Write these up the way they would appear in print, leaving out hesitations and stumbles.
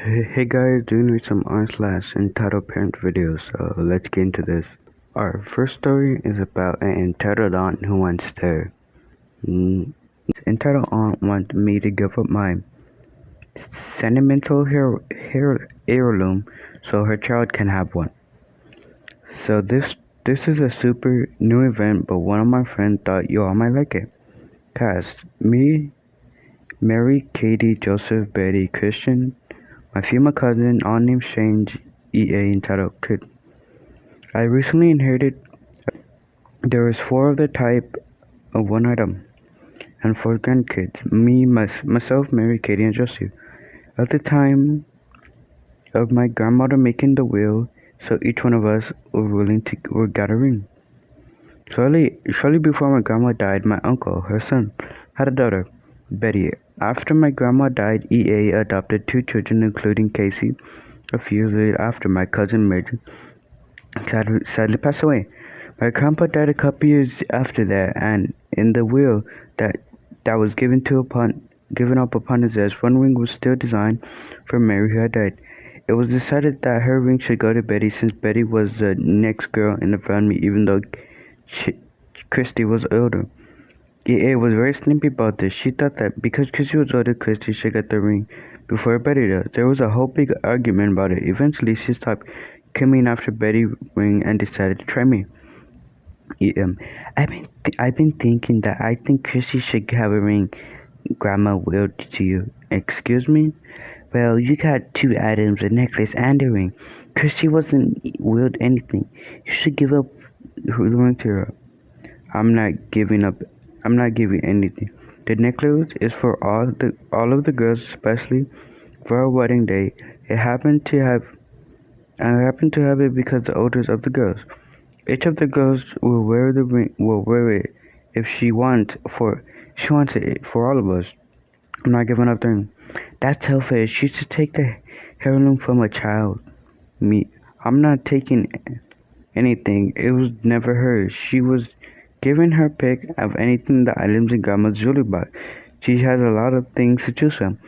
Hey guys, doing with some on/slash entitled parent videos, so let's get into this. Our first story is about an entitled aunt who wants their entitled aunt wants me to give up my sentimental heirloom so her child can have one. So this is a super new event, but one of my friends thought you all might like it. Cast me, Mary, Katie, Joseph, Betty, Christian, my female cousin, all named Strange, EA entitled Kid. I recently inherited. There is four of the type of one item, and four grandkids. Me, myself, Mary, Katie, and Joseph. At the time of my grandmother making the will, so each one of us were got a ring. Shortly before my grandma died, my uncle, her son, had a daughter, Betty. After my grandma died, EA adopted two children, including Casey. A few years later, after my cousin Midge sadly passed away. My grandpa died a couple years after that, and in the will that was given up upon his death, one ring was still designed for Mary who had died. It was decided that her ring should go to Betty, since Betty was the next girl in the family, even though Christy was older. EA was very snippy about this. She thought that because Christy was older, Christy should get the ring before Betty does. There was a whole big argument about it. Eventually, she stopped coming after Betty ring and decided to try me. I've been thinking that I think Chrissy should have a ring Grandma willed to you. Excuse me? Well, you got two items, a necklace and a ring. Chrissy wasn't willed anything. You should give up the ring to her. I'm not giving anything. The necklace is for all of the girls, especially for our wedding day. I happen to have it because the oldest of the girls. Each of the girls will wear the ring. Will wear it if she wants it for all of us. I'm not giving up the ring. That's selfish. She should take the heirloom from a child. Me, I'm not taking anything. It was never hers. She was given her pick of anything the items in Grandma's jewelry box. She has a lot of things to choose from.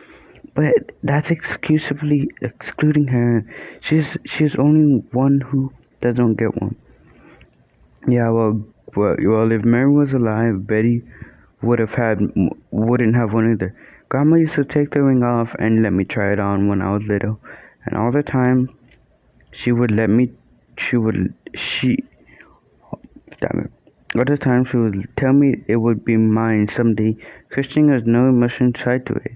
But that's excluding her. She's only one who doesn't get one. Yeah, well, if Mary was alive, Betty wouldn't have one either. Grandma used to take the ring off and let me try it on when I was little, and all the time she would let me. Damn it. All the time she would tell me it would be mine someday. Christian has no emotion side to it.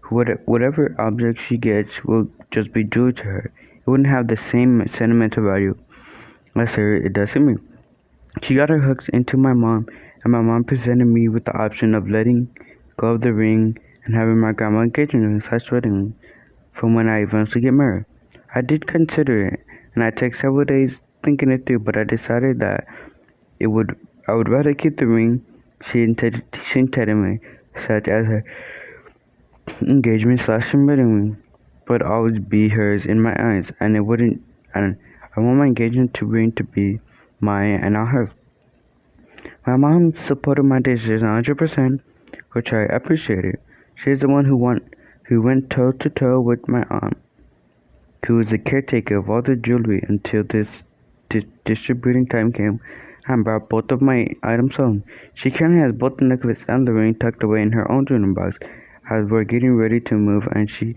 Whatever object she gets will just be jewelry to her. It wouldn't have the same sentimental value as it does to me. She got her hooks into my mom, and my mom presented me with the option of letting go of the ring and having my grandma engagement ring / wedding ring from when I eventually get married. I did consider it, and I took several days thinking it through, but I decided that I would rather keep the ring she intended me, such as her engagement / wedding ring, but always be hers in my eyes, and I want my engagement ring to be mine and not hers. My mom supported my decision 100%, which I appreciated. She's the one who went toe to toe with my aunt, who was the caretaker of all the jewelry until this distributing time came and brought both of my items home. She currently has both the necklace and the ring tucked away in her own jewelry box as we're getting ready to move, and she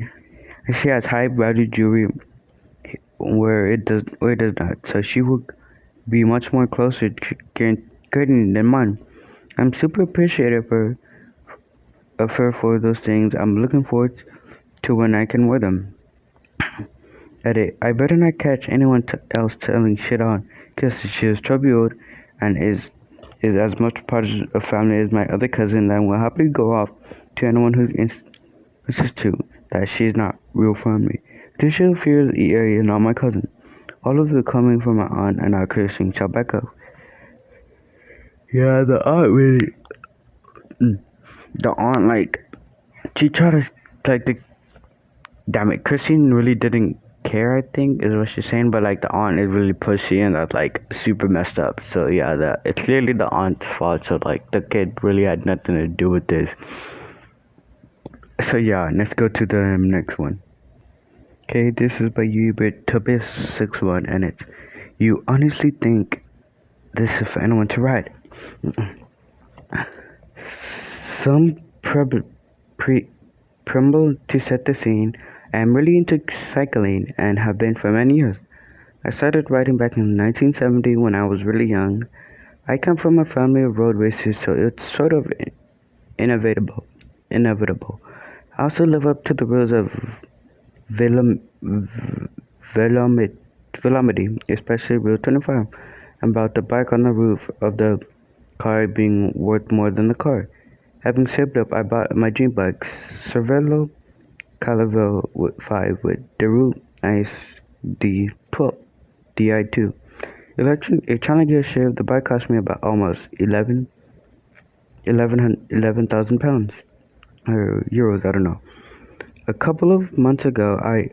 has high value jewelry where it does not, so she will be much more closer to getting than mine. I'm super appreciative of her for those things. I'm looking forward to when I can wear them. Edit. I better not catch anyone else telling shit on, cause she is troubled and is as much part of family as my other cousin, and will happily go off to anyone who insists to that she's not real family. This show fears EA and all my cousins. All of it coming from my aunt and our Christian shall back up. Yeah, the aunt really. The aunt, like, she tried to, like, damn it, Christine really didn't care, I think, is what she's saying, but, like, the aunt is really pushy, and that's, like, super messed up. So, yeah, it's clearly the aunt's fault, so, like, the kid really had nothing to do with this. So, yeah, let's go to the next one. Okay, this is by Hubert Tobias61, and it's you honestly think this is for anyone to ride? Some preamble to set the scene. I am really into cycling and have been for many years. I started riding back in 1970 when I was really young. I come from a family of road racers, so it's sort of inevitable. Inevitable. I also live up to the rules of velom- velomity, especially Rule 25, about the bike on the roof of the car being worth more than the car. Having saved up, I bought my dream bike, Cervelo Calavera 5 with Daru Ice D12, DI2. You're trying to get a share. The bike cost me about almost 11,000 pounds or euros, I don't know. A couple of months ago, I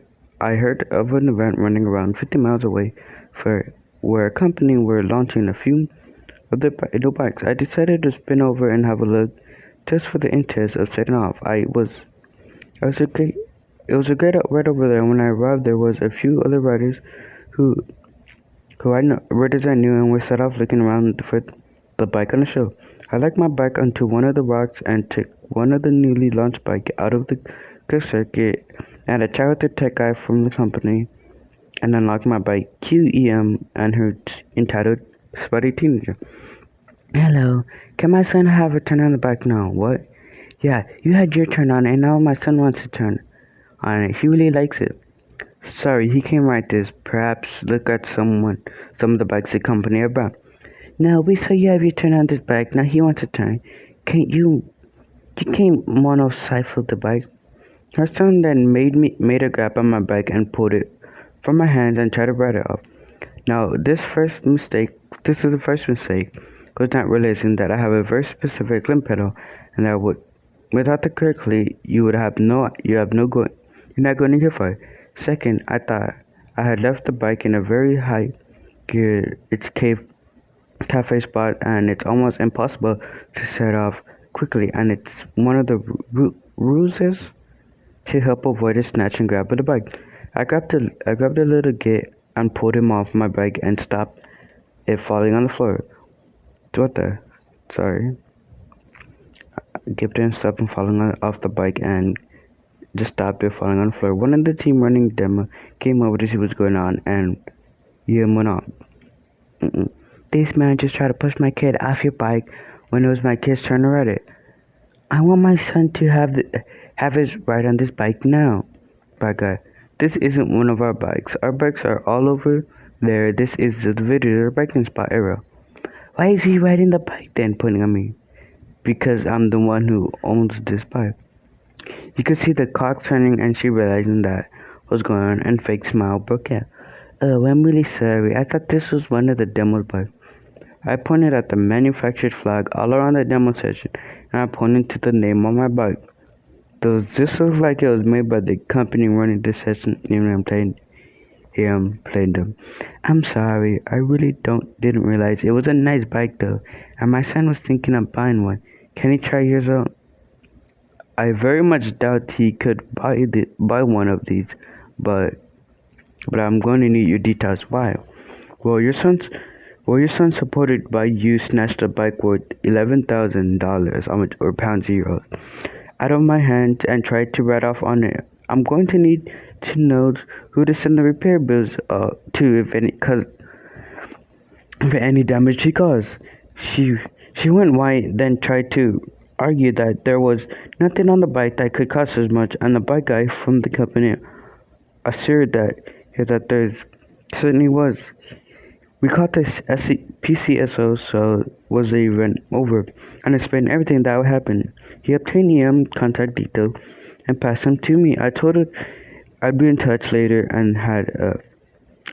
heard of an event running around 50 miles away for where a company were launching a few of their new bikes. I decided to spin over and have a look just for the interest of setting off. It was a great right over there. When I arrived, there was a few other riders who riders I knew, and we set off looking around for the bike on the show. I liked my bike onto one of the rocks and took one of the newly launched bike out of the good circuit and I chatted with the tech guy from the company and unlocked my bike QEM and her entitled spotty teenager. Hello, can my son have a turn on the bike now? What? Yeah, you had your turn on and now my son wants to turn on it. He really likes it. Sorry, he can't write this. Perhaps look at some of the bikes the company about. No, we saw you have your turn on this bike. Now he wants to turn. Can't you can't monocycle the bike? Her son then made a grab on my bike and pulled it from my hands and tried to ride it off. Now this is the first mistake, was not realizing that I have a very specific limb pedal and that without the correctly you're not going to get far. Second, I thought I had left the bike in a very high gear. It's cafe spot and it's almost impossible to set off quickly, and it's one of the rules to help avoid a snatch and grab of the bike. I grabbed a little gate and pulled him off my bike and stopped it falling on the floor. What the? Sorry. I kept it and stopped him falling off the bike and just stopped it falling on the floor. One of the team running demo came over to see what's going on and went on. This man just tried to push my kid off your bike when it was my kid's turn to ride it. I want my son to have his ride on this bike now. Bad guy. This isn't one of our bikes. Our bikes are all over there. This is the visitor biking spot area. Why is he riding the bike then, pointing at me? Because I'm the one who owns this bike. You could see the cock turning and she realizing that was going on and fake smile broke out. Oh, I'm really sorry. I thought this was one of the demo bikes. I pointed at the manufactured flag all around the demo section and I pointed to the name on my bike. Does this look like it was made by the company running this session? Played them. I'm sorry. I really didn't realize it was a nice bike though, and my son was thinking of buying one. Can he try yours out? I very much doubt he could buy one of these, but I'm going to need your details. Why? Well, your son supported by you snatched a bike worth $11,000 or pounds euros out of my hands and tried to ride off on it. I'm going to need to know who to send the repair bills to, if any damage she caused. She went white, then tried to argue that there was nothing on the bike that could cost as much, and the bike guy from the company assured that there certainly was. We caught this PCSO, so was a run over, and explained everything that would happen. He obtained EM contact details and passed them to me. I told her I'd be in touch later and had a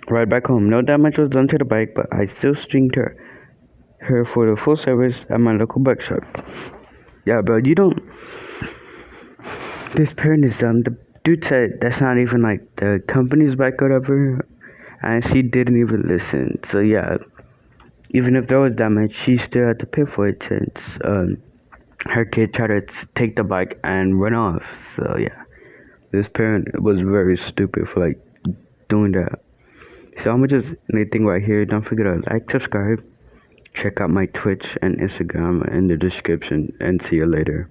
ride back home. No damage was done to the bike, but I still stringed her for the full service at my local bike shop. Yeah, bro, this parent is dumb. The dude said that's not even like the company's bike or whatever, and she didn't even listen. So yeah, even if there was damage, she still had to pay for it since her kid tried to take the bike and run off. So yeah, this parent was very stupid for like doing that. So I'm gonna just anything right here. Don't forget to like, subscribe, check out my Twitch and Instagram in the description, and see you later.